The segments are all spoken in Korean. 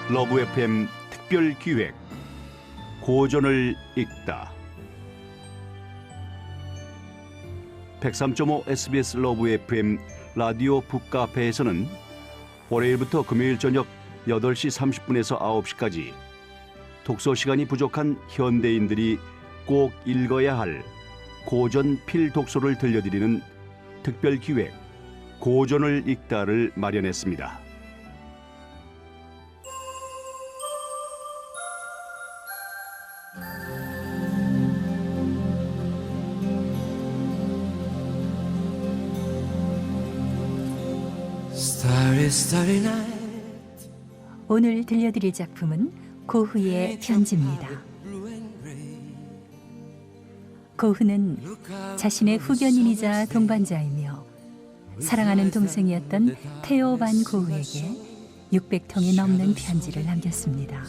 러브 FM 특별 기획 고전을 읽다. 103.5 SBS 러브 FM 라디오 북카페에서는 월요일부터 금요일 저녁 8시 30분에서 9시까지 독서 시간이 부족한 현대인들이 꼭 읽어야 할 고전 필독서를 들려드리는 특별 기획 고전을 읽다를 마련했습니다. 오늘 들려드릴 작품은 고흐의 편지입니다. 고흐는 자신의 후견인이자 동반자이며 사랑하는 동생이었던 테오 반 고흐에게 600통이 넘는 편지를 남겼습니다.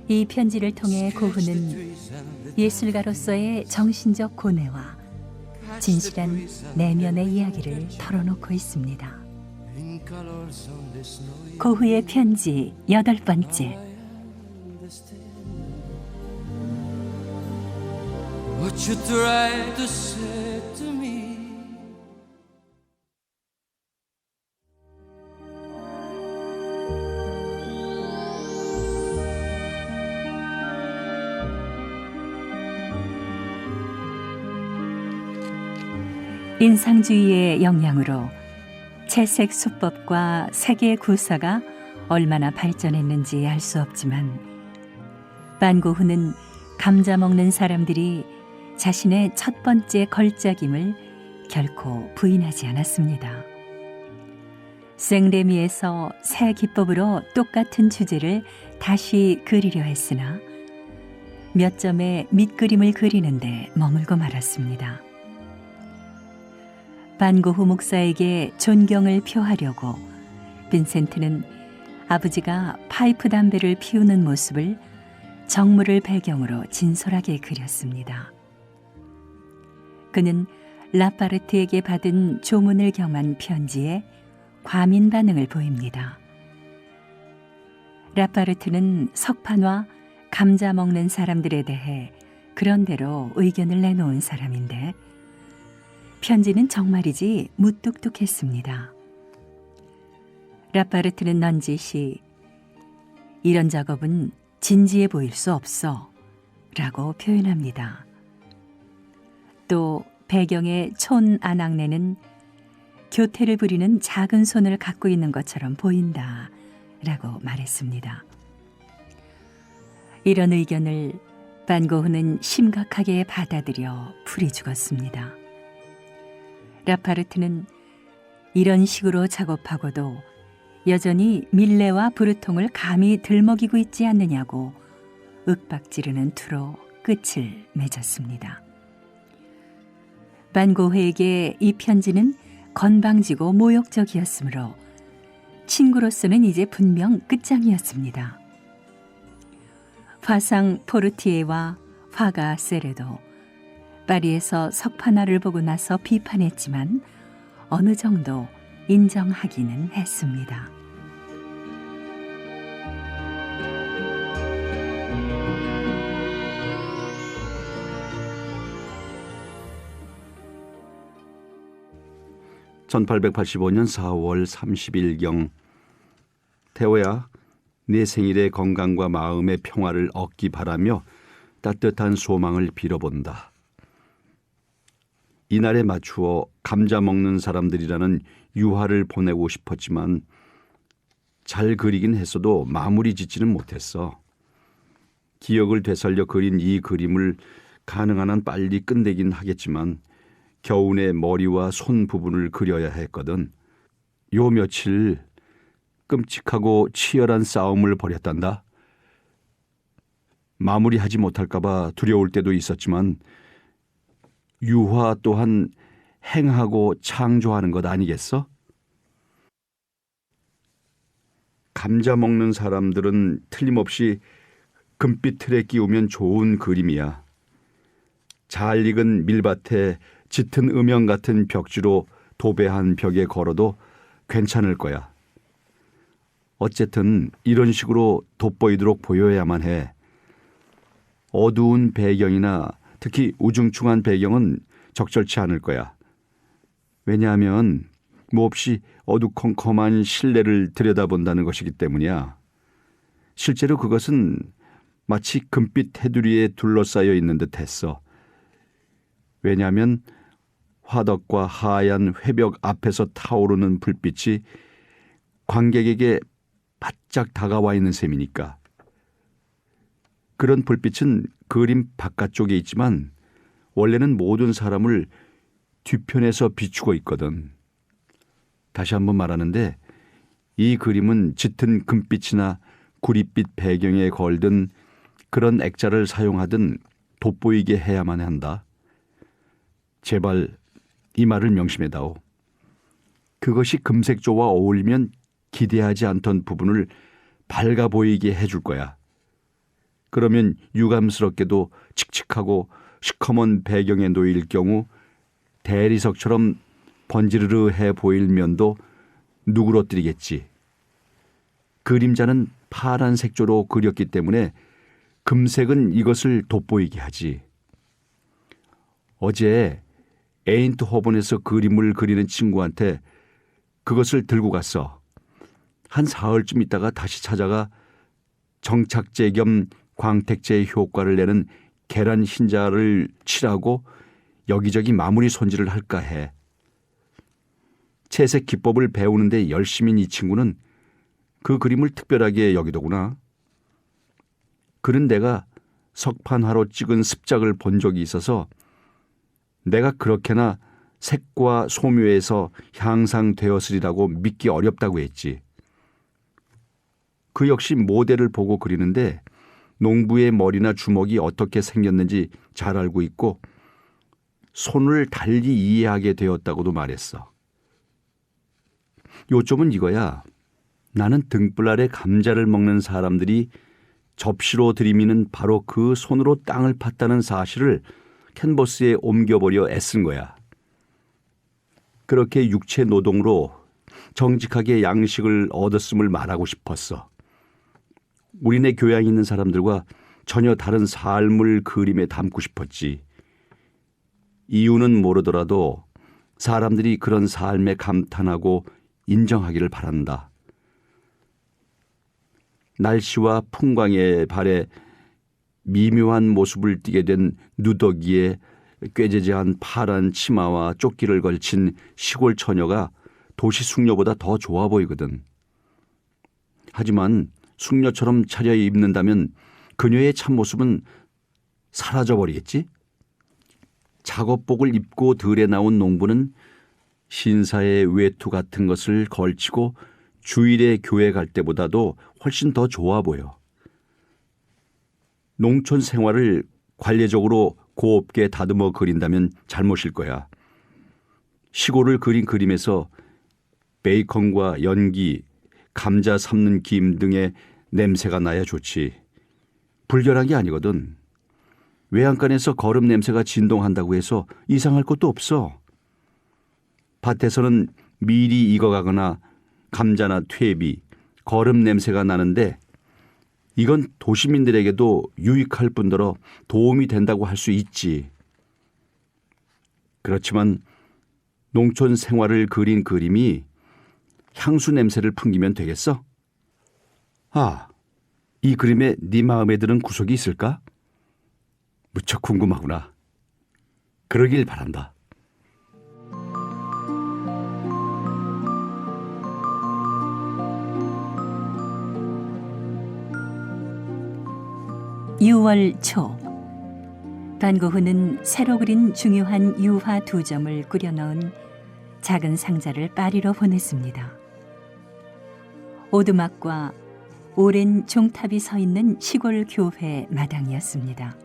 이 편지를 통해 고흐는 예술가로서의 정신적 고뇌와 진실한 내면의 이야기를 털어놓고 있습니다. 고흐의 편지 8번째. What you try to say to me. 인상주의의 영향으로 채색 수법과 색의 구사가 얼마나 발전했는지 알 수 없지만 반 고흐는 감자 먹는 사람들이 자신의 첫 번째 걸작임을 결코 부인하지 않았습니다. 생레미에서 새 기법으로 똑같은 주제를 다시 그리려 했으나 몇 점의 밑그림을 그리는데 머물고 말았습니다. 반 고흐 목사에게 존경을 표하려고 빈센트는 아버지가 파이프 담배를 피우는 모습을 정물을 배경으로 진솔하게 그렸습니다. 그는 라파르트에게 받은 조문을 경한 편지에 과민 반응을 보입니다. 라파르트는 석판와 감자 먹는 사람들에 대해 그런대로 의견을 내놓은 사람인데 편지는 정말이지 무뚝뚝했습니다. 라파르트는 넌지시 이런 작업은 진지해 보일 수 없어 라고 표현합니다. 또 배경의 촌 아낙네는 교태를 부리는 작은 손을 갖고 있는 것처럼 보인다 라고 말했습니다. 이런 의견을 반 고흐는 심각하게 받아들여 풀이 죽었습니다. 라파르트는 이런 식으로 작업하고도 여전히 밀레와 브루통을 감히 들먹이고 있지 않느냐고 윽박지르는 투로 끝을 맺었습니다. 반 고흐에게 이 편지는 건방지고 모욕적이었으므로 친구로서는 이제 분명 끝장이었습니다. 화상 포르티에와 화가 세레도 파리에서 석판화를 보고 나서 비판했지만 어느 정도 인정하기는 했습니다. (1885년 4월 30일경) 태호야, 내 생일에 건강과 마음의 평화를 얻기 바라며 따뜻한 소망을 빌어본다. 이날에 맞추어 감자 먹는 사람들이라는 유화를 보내고 싶었지만 잘 그리긴 했어도 마무리 짓지는 못했어. 기억을 되살려 그린 이 그림을 가능한 한 빨리 끝내긴 하겠지만 겨우내 머리와 손 부분을 그려야 했거든. 요 며칠 끔찍하고 치열한 싸움을 벌였단다. 마무리하지 못할까 봐 두려울 때도 있었지만 유화 또한 행하고 창조하는 것 아니겠어? 감자 먹는 사람들은 틀림없이 금빛 틀에 끼우면 좋은 그림이야. 잘 익은 밀밭에 짙은 음영 같은 벽지로 도배한 벽에 걸어도 괜찮을 거야. 어쨌든 이런 식으로 돋보이도록 보여야만 해. 어두운 배경이나 특히 우중충한 배경은 적절치 않을 거야. 왜냐하면 몹시 어두컴컴한 실내를 들여다본다는 것이기 때문이야. 실제로 그것은 마치 금빛 테두리에 둘러싸여 있는 듯 했어. 왜냐하면 화덕과 하얀 회벽 앞에서 타오르는 불빛이 관객에게 바짝 다가와 있는 셈이니까. 그런 불빛은 그림 바깥쪽에 있지만 원래는 모든 사람을 뒤편에서 비추고 있거든. 다시 한번 말하는데 이 그림은 짙은 금빛이나 구릿빛 배경에 걸든 그런 액자를 사용하든 돋보이게 해야만 한다. 제발 이 말을 명심해다오. 그것이 금색조와 어울리면 기대하지 않던 부분을 밝아 보이게 해줄 거야. 그러면 유감스럽게도 칙칙하고 시커먼 배경에 놓일 경우 대리석처럼 번지르르해 보일 면도 누그러뜨리겠지. 그림자는 파란 색조로 그렸기 때문에 금색은 이것을 돋보이게 하지. 어제 에인트호븐에서 그림을 그리는 친구한테 그것을 들고 갔어. 한 사흘쯤 있다가 다시 찾아가 정착제 겸 광택제 효과를 내는 계란 흰자를 칠하고 여기저기 마무리 손질을 할까 해. 채색 기법을 배우는데 열심인 이 친구는 그 그림을 특별하게 여기더구나. 그는 내가 석판화로 찍은 습작을 본 적이 있어서 내가 그렇게나 색과 소묘에서 향상되었으리라고 믿기 어렵다고 했지. 그 역시 모델을 보고 그리는데 농부의 머리나 주먹이 어떻게 생겼는지 잘 알고 있고 손을 달리 이해하게 되었다고도 말했어. 요점은 이거야. 나는 등불 아래 감자를 먹는 사람들이 접시로 들이미는 바로 그 손으로 땅을 팠다는 사실을 캔버스에 옮겨보려 애쓴 거야. 그렇게 육체 노동으로 정직하게 양식을 얻었음을 말하고 싶었어. 우리네 교양 있는 사람들과 전혀 다른 삶을 그림에 담고 싶었지. 이유는 모르더라도 사람들이 그런 삶에 감탄하고 인정하기를 바란다. 날씨와 풍광에 발해 미묘한 모습을 띠게 된 누더기에 꾀재재한 파란 치마와 조끼를 걸친 시골 처녀가 도시 숙녀보다 더 좋아 보이거든. 하지만 숙녀처럼 차려입는다면 그녀의 참모습은 사라져버리겠지? 작업복을 입고 들에 나온 농부는 신사의 외투 같은 것을 걸치고 주일에 교회 갈 때보다도 훨씬 더 좋아 보여. 농촌 생활을 관례적으로 곱게 다듬어 그린다면 잘못일 거야. 시골을 그린 그림에서 베이컨과 연기, 감자 삶는 김 등의 냄새가 나야 좋지. 불결한 게 아니거든. 외양간에서 거름 냄새가 진동한다고 해서 이상할 것도 없어. 밭에서는 밀이 익어가거나 감자나 퇴비, 거름 냄새가 나는데 이건 도시민들에게도 유익할 뿐더러 도움이 된다고 할 수 있지. 그렇지만 농촌 생활을 그린 그림이 향수 냄새를 풍기면 되겠어? 아, 이 그림에 네 마음에 드는 구석이 있을까? 무척 궁금하구나. 그러길 바란다. (6월) 초 반고흐는 새로 그린 중요한 유화 2점을 꾸려 넣은 작은 상자를 파리로 보냈습니다. 오두막과 오랜 종탑이 서 있는 시골 교회 마당이었습니다.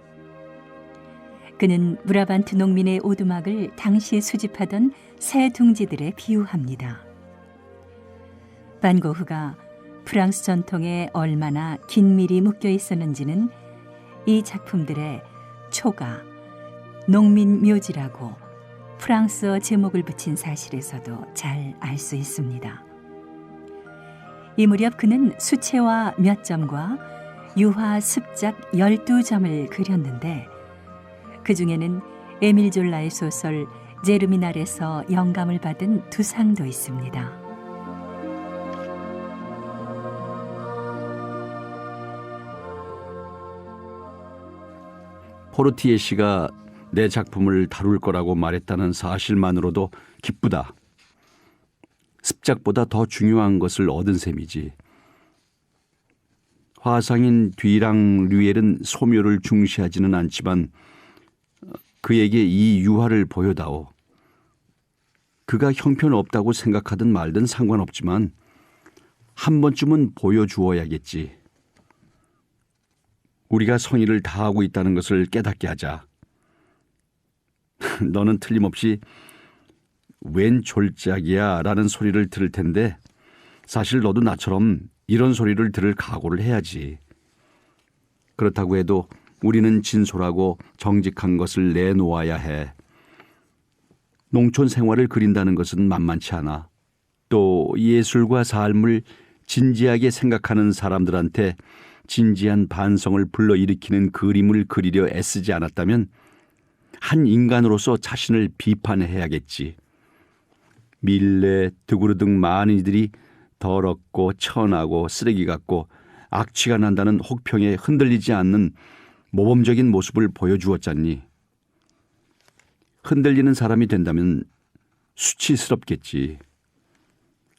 그는 브라반트 농민의 오두막을 당시 수집하던 새 둥지들에 비유합니다. 반고흐가 프랑스 전통에 얼마나 긴밀히 묶여 있었는지는 이 작품들의 초가, 농민 묘지라고 프랑스어 제목을 붙인 사실에서도 잘 알 수 있습니다. 이 무렵 그는 수채화 몇 점과 유화 습작 12점을 그렸는데 그 중에는 에밀 졸라의 소설 제르미날에서 영감을 받은 두 상도 있습니다. 포르티에 씨가 내 작품을 다룰 거라고 말했다는 사실만으로도 기쁘다. 습작보다 더 중요한 것을 얻은 셈이지. 화상인 뒤랑 류엘은 소묘를 중시하지는 않지만 그에게 이 유화를 보여다오. 그가 형편없다고 생각하든 말든 상관없지만 한 번쯤은 보여주어야겠지. 우리가 성의를 다하고 있다는 것을 깨닫게 하자. 너는 틀림없이 웬 졸작이야 라는 소리를 들을 텐데 사실 너도 나처럼 이런 소리를 들을 각오를 해야지. 그렇다고 해도 우리는 진솔하고 정직한 것을 내놓아야 해. 농촌 생활을 그린다는 것은 만만치 않아. 또 예술과 삶을 진지하게 생각하는 사람들한테 진지한 반성을 불러일으키는 그림을 그리려 애쓰지 않았다면 한 인간으로서 자신을 비판해야겠지. 밀레, 드구르 등 많은 이들이 더럽고 천하고 쓰레기 같고 악취가 난다는 혹평에 흔들리지 않는 모범적인 모습을 보여주었잖니. 흔들리는 사람이 된다면 수치스럽겠지.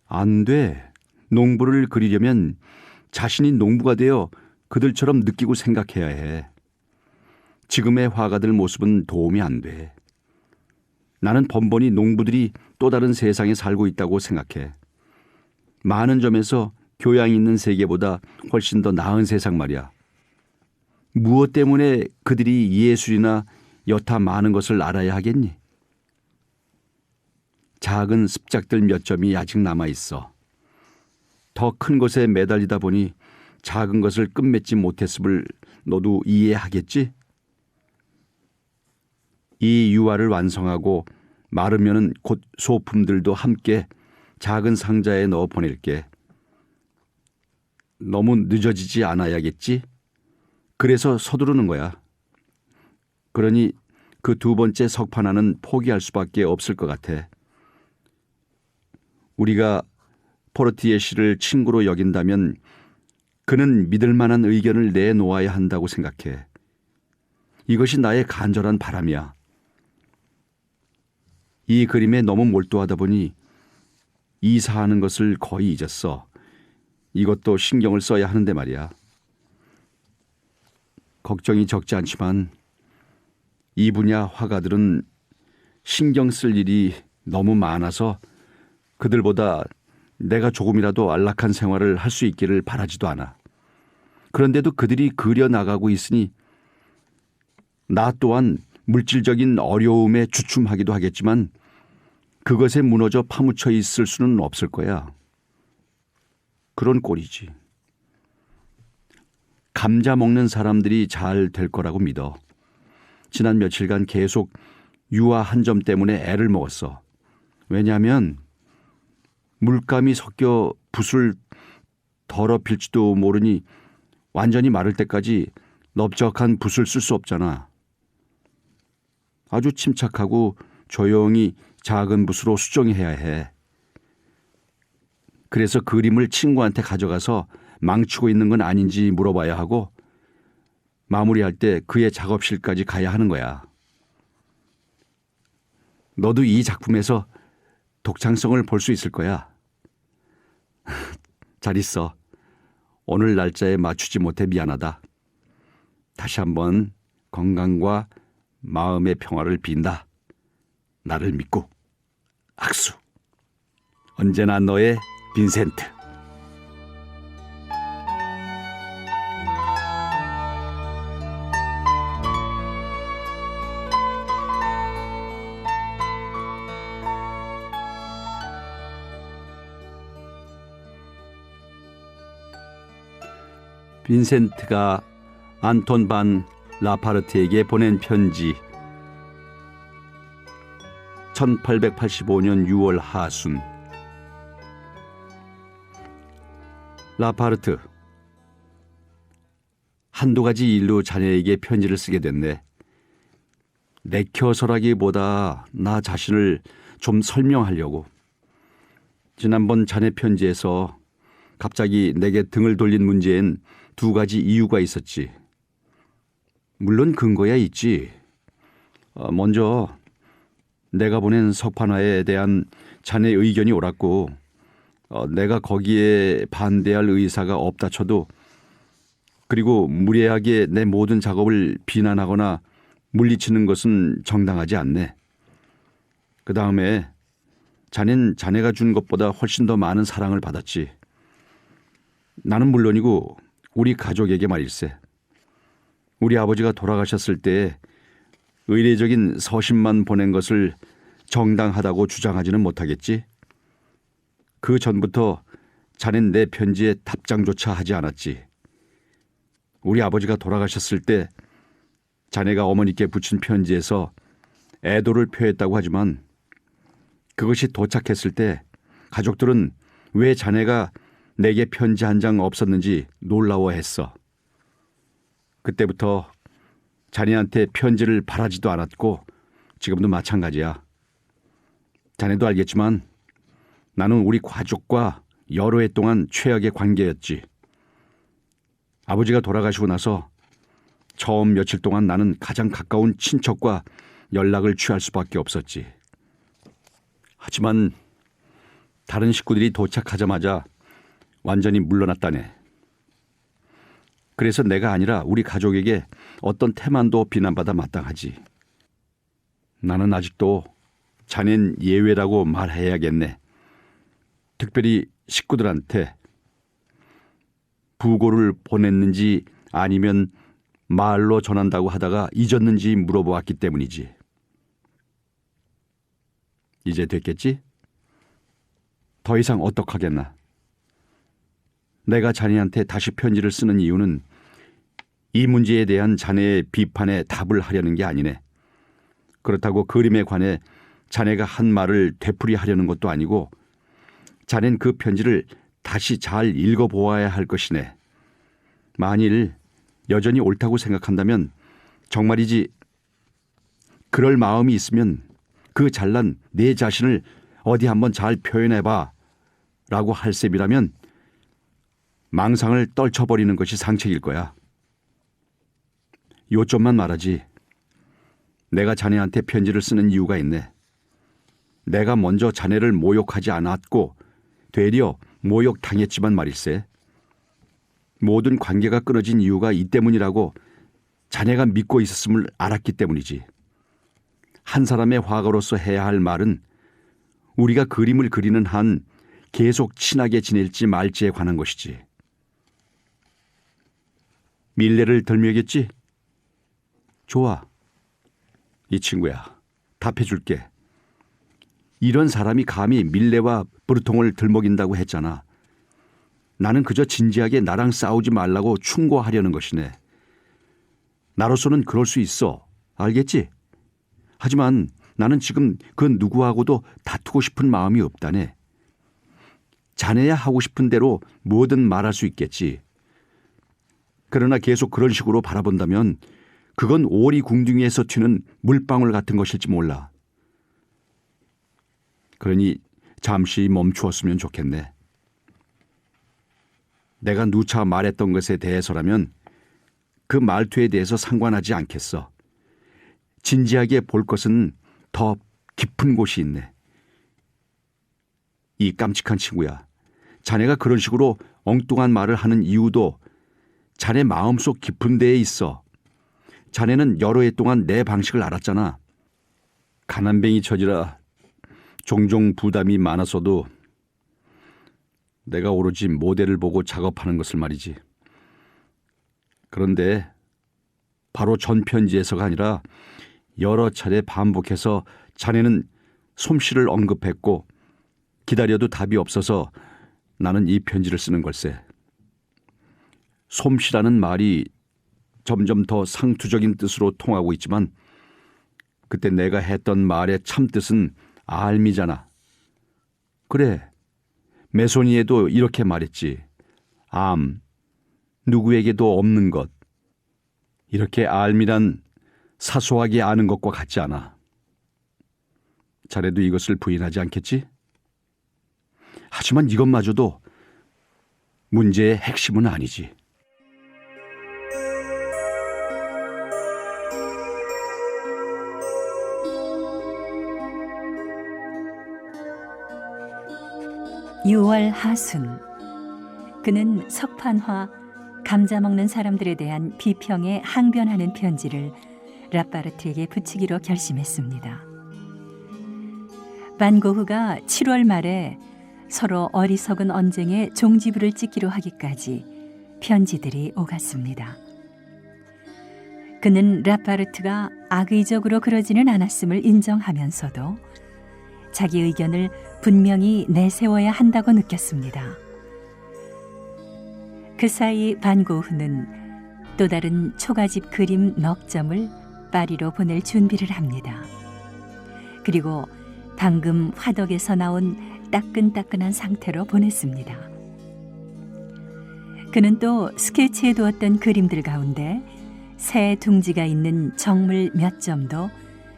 안 돼. 농부를 그리려면 자신이 농부가 되어 그들처럼 느끼고 생각해야 해. 지금의 화가들 모습은 도움이 안 돼. 나는 번번이 농부들이 또 다른 세상에 살고 있다고 생각해. 많은 점에서 교양 있는 세계보다 훨씬 더 나은 세상 말이야. 무엇 때문에 그들이 예술이나 여타 많은 것을 알아야 하겠니? 작은 습작들 몇 점이 아직 남아있어. 더 큰 것에 매달리다 보니 작은 것을 끝맺지 못했음을 너도 이해하겠지? 이 유화를 완성하고 마르면은 곧 소품들도 함께 작은 상자에 넣어 보낼게. 너무 늦어지지 않아야겠지? 그래서 서두르는 거야. 그러니 그 두 번째 석판화는 포기할 수밖에 없을 것 같아. 우리가 포르티에 씨를 친구로 여긴다면 그는 믿을 만한 의견을 내놓아야 한다고 생각해. 이것이 나의 간절한 바람이야. 이 그림에 너무 몰두하다 보니 이사하는 것을 거의 잊었어. 이것도 신경을 써야 하는데 말이야. 걱정이 적지 않지만 이 분야 화가들은 신경 쓸 일이 너무 많아서 그들보다 내가 조금이라도 안락한 생활을 할 수 있기를 바라지도 않아. 그런데도 그들이 그려나가고 있으니 나 또한 물질적인 어려움에 주춤하기도 하겠지만 그것에 무너져 파묻혀 있을 수는 없을 거야. 그런 꼴이지. 감자 먹는 사람들이 잘 될 거라고 믿어. 지난 며칠간 계속 유화 한 점 때문에 애를 먹었어. 왜냐하면 물감이 섞여 붓을 더럽힐지도 모르니 완전히 마를 때까지 넓적한 붓을 쓸 수 없잖아. 아주 침착하고 조용히 작은 붓으로 수정해야 해. 그래서 그림을 친구한테 가져가서 망치고 있는 건 아닌지 물어봐야 하고 마무리할 때 그의 작업실까지 가야 하는 거야. 너도 이 작품에서 독창성을 볼 수 있을 거야. 잘 있어. 오늘 날짜에 맞추지 못해 미안하다. 다시 한번 건강과 마음의 평화를 빈다. 나를 믿고. 악수. 언제나 너의 빈센트. 빈센트가 안톤 반 라파르트에게 보낸 편지. 1885년 6월 하순. 라파르트, 한두 가지 일로 자네에게 편지를 쓰게 됐네. 내켜서라기보다 나 자신을 좀 설명하려고. 지난번 자네 편지에서 갑자기 내게 등을 돌린 문제엔 두 가지 이유가 있었지. 물론 근거야 있지. 먼저 내가 보낸 석판화에 대한 자네 의견이 옳았고 내가 거기에 반대할 의사가 없다 쳐도, 그리고 무례하게 내 모든 작업을 비난하거나 물리치는 것은 정당하지 않네. 그 다음에 자넨 자네가 준 것보다 훨씬 더 많은 사랑을 받았지. 나는 물론이고 우리 가족에게 말일세. 우리 아버지가 돌아가셨을 때 의례적인 서신만 보낸 것을 정당하다고 주장하지는 못하겠지. 그 전부터 자넨 내 편지에 답장조차 하지 않았지. 우리 아버지가 돌아가셨을 때 자네가 어머니께 붙인 편지에서 애도를 표했다고 하지만 그것이 도착했을 때 가족들은 왜 자네가 내게 편지 한 장 없었는지 놀라워했어. 그때부터 자네한테 편지를 바라지도 않았고 지금도 마찬가지야. 자네도 알겠지만 나는 우리 가족과 여러 해 동안 최악의 관계였지. 아버지가 돌아가시고 나서 처음 며칠 동안 나는 가장 가까운 친척과 연락을 취할 수밖에 없었지. 하지만 다른 식구들이 도착하자마자 완전히 물러났다네. 그래서 내가 아니라 우리 가족에게 어떤 태만도 비난받아 마땅하지. 나는 아직도 자넨 예외라고 말해야겠네. 특별히 식구들한테 부고를 보냈는지 아니면 말로 전한다고 하다가 잊었는지 물어보았기 때문이지. 이제 됐겠지? 더 이상 어떡하겠나. 내가 자네한테 다시 편지를 쓰는 이유는 이 문제에 대한 자네의 비판에 답을 하려는 게 아니네. 그렇다고 그림에 관해 자네가 한 말을 되풀이하려는 것도 아니고, 자넨 그 편지를 다시 잘 읽어보아야 할 것이네. 만일 여전히 옳다고 생각한다면, 정말이지 그럴 마음이 있으면 그 잘난 내 자신을 어디 한번 잘 표현해봐 라고 할 셈이라면 망상을 떨쳐버리는 것이 상책일 거야. 요점만 말하지. 내가 자네한테 편지를 쓰는 이유가 있네. 내가 먼저 자네를 모욕하지 않았고 되려 모욕당했지만 말일세. 모든 관계가 끊어진 이유가 이 때문이라고 자네가 믿고 있었음을 알았기 때문이지. 한 사람의 화가로서 해야 할 말은 우리가 그림을 그리는 한 계속 친하게 지낼지 말지에 관한 것이지. 밀레를 덜미겠지? 좋아. 이 친구야. 답해줄게. 이런 사람이 감히 밀레와 브루통을 들먹인다고 했잖아. 나는 그저 진지하게 나랑 싸우지 말라고 충고하려는 것이네. 나로서는 그럴 수 있어. 알겠지? 하지만 나는 지금 그 누구하고도 다투고 싶은 마음이 없다네. 자네야 하고 싶은 대로 뭐든 말할 수 있겠지. 그러나 계속 그런 식으로 바라본다면 그건 오리궁둥이에서 튀는 물방울 같은 것일지 몰라. 그러니 잠시 멈추었으면 좋겠네. 내가 누차 말했던 것에 대해서라면 그 말투에 대해서 상관하지 않겠어. 진지하게 볼 것은 더 깊은 곳이 있네. 이 깜찍한 친구야. 자네가 그런 식으로 엉뚱한 말을 하는 이유도 자네 마음속 깊은 데에 있어. 자네는 여러 해 동안 내 방식을 알았잖아. 가난뱅이 처지라 종종 부담이 많아서도 내가 오로지 모델을 보고 작업하는 것을 말이지. 그런데 바로 전 편지에서가 아니라 여러 차례 반복해서 자네는 솜씨를 언급했고 기다려도 답이 없어서 나는 이 편지를 쓰는 걸세. 솜씨라는 말이 점점 더 상투적인 뜻으로 통하고 있지만 그때 내가 했던 말의 참뜻은 알미잖아. 그래, 메소니에도 이렇게 말했지. 암, 누구에게도 없는 것, 이렇게 알미란 사소하게 아는 것과 같지 않아. 자네도 이것을 부인하지 않겠지? 하지만 이것마저도 문제의 핵심은 아니지. (6월) 하순, 그는 석판화 감자 먹는 사람들에 대한 비평에 항변하는 편지를 라파르트에게 붙이기로 결심했습니다. 반고흐가 7월 말에 서로 어리석은 언쟁에 종지부를 찍기로 하기까지 편지들이 오갔습니다. 그는 라파르트가 악의적으로 그러지는 않았음을 인정하면서도 자기 의견을 분명히 내세워야 한다고 느꼈습니다. 그 사이 반고흐는 또 다른 초가집 그림 넉 점을 파리로 보낼 준비를 합니다. 그리고 방금 화덕에서 나온 따끈따끈한 상태로 보냈습니다. 그는 또 스케치해 두었던 그림들 가운데 새 둥지가 있는 정물 몇 점도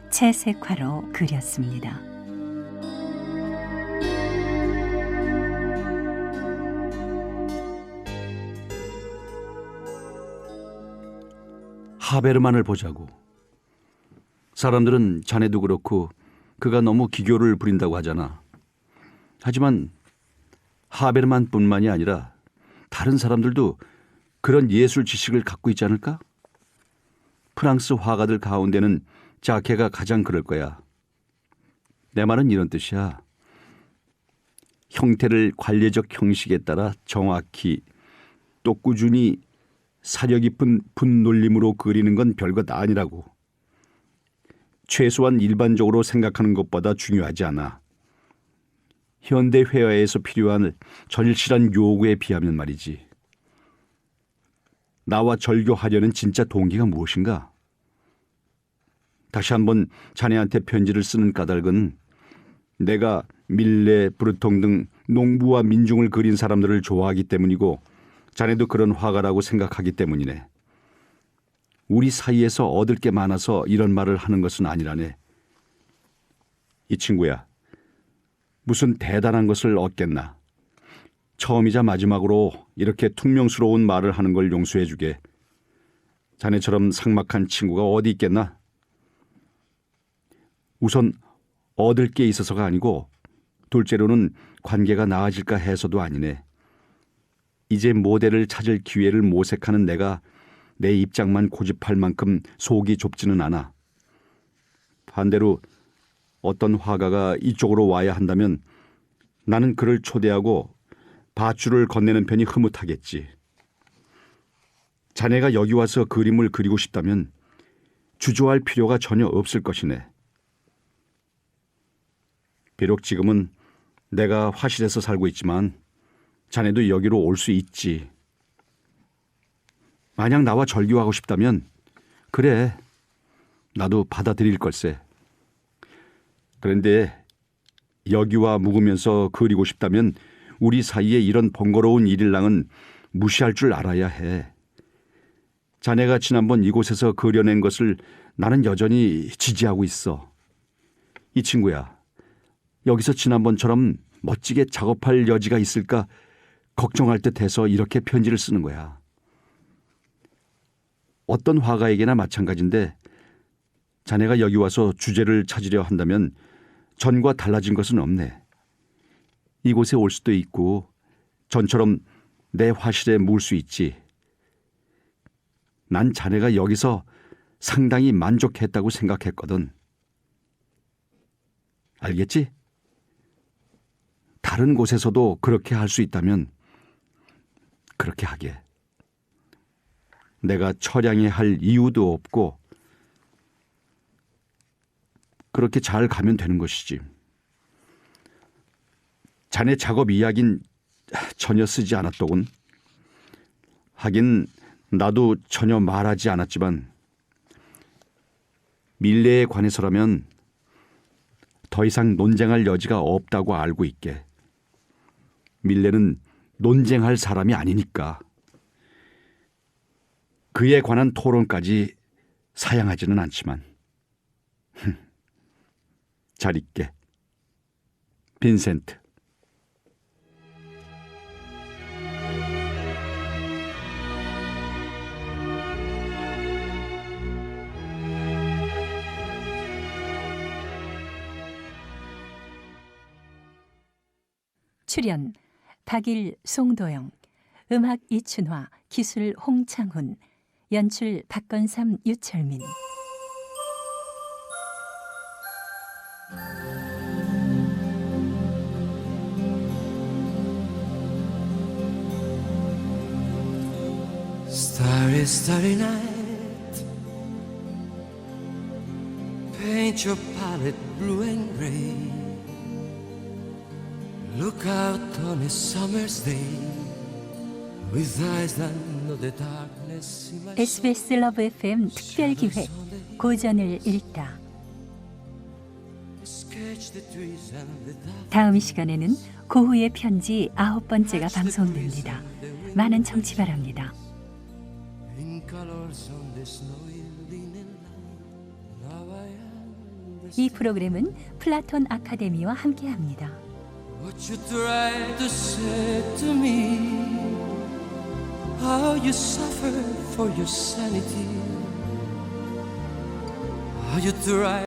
채색화로 그렸습니다. 하베르만을 보자고. 사람들은 자네도 그렇고 그가 너무 기교를 부린다고 하잖아. 하지만 하베르만뿐만이 아니라 다른 사람들도 그런 예술 지식을 갖고 있지 않을까? 프랑스 화가들 가운데는 자케가 가장 그럴 거야. 내 말은 이런 뜻이야. 형태를 관례적 형식에 따라 정확히 또 꾸준히 사려 깊은 분놀림으로 그리는 건 별것 아니라고. 최소한 일반적으로 생각하는 것보다 중요하지 않아. 현대 회화에서 필요한 절실한 요구에 비하면 말이지. 나와 절교하려는 진짜 동기가 무엇인가? 다시 한번 자네한테 편지를 쓰는 까닭은 내가 밀레, 브루통 등 농부와 민중을 그린 사람들을 좋아하기 때문이고 자네도 그런 화가라고 생각하기 때문이네. 우리 사이에서 얻을 게 많아서 이런 말을 하는 것은 아니라네. 이 친구야, 무슨 대단한 것을 얻겠나. 처음이자 마지막으로 이렇게 퉁명스러운 말을 하는 걸 용서해 주게. 자네처럼 삭막한 친구가 어디 있겠나. 우선 얻을 게 있어서가 아니고 둘째로는 관계가 나아질까 해서도 아니네. 이제 모델을 찾을 기회를 모색하는 내가 내 입장만 고집할 만큼 속이 좁지는 않아. 반대로 어떤 화가가 이쪽으로 와야 한다면 나는 그를 초대하고 밧줄을 건네는 편이 흐뭇하겠지. 자네가 여기 와서 그림을 그리고 싶다면 주저할 필요가 전혀 없을 것이네. 비록 지금은 내가 화실에서 살고 있지만 자네도 여기로 올 수 있지. 만약 나와 절교하고 싶다면 그래, 나도 받아들일 걸세. 그런데 여기와 묵으면서 그리고 싶다면 우리 사이에 이런 번거로운 일일랑은 무시할 줄 알아야 해. 자네가 지난번 이곳에서 그려낸 것을 나는 여전히 지지하고 있어. 이 친구야, 여기서 지난번처럼 멋지게 작업할 여지가 있을까 걱정할 듯 해서 이렇게 편지를 쓰는 거야. 어떤 화가에게나 마찬가지인데 자네가 여기 와서 주제를 찾으려 한다면 전과 달라진 것은 없네. 이곳에 올 수도 있고 전처럼 내 화실에 물 수 있지. 난 자네가 여기서 상당히 만족했다고 생각했거든. 알겠지? 다른 곳에서도 그렇게 할 수 있다면 그렇게 하게. 내가 처량해 할 이유도 없고 그렇게 잘 가면 되는 것이지. 자네 작업 이야긴 전혀 쓰지 않았더군. 하긴 나도 전혀 말하지 않았지만 밀레에 관해서라면 더 이상 논쟁할 여지가 없다고 알고 있게. 밀레는 논쟁할 사람이 아니니까. 그에 관한 토론까지 사양하지는 않지만 잘 있게. 빈센트. 출연 박일, 송도영, 음악 이춘화, 기술 홍창훈, 연출 박건삼, 유철민. Starry, starry night. Paint your palette blue and gray. Look out on a summer's day with eyes that know the darkness in my soul. SBS 러브 FM 특별 기획 고전을 읽다. Sketch the trees and the dark 다음 시간에는 고흐의 편지 9번째가 방송됩니다. 많은 청취 바랍니다. in colors on the snowy linen line. Now I understand 이 프로그램은 플라톤 아카데미와 함께합니다. what you try to say to me. How you suffer for your sanity. How you try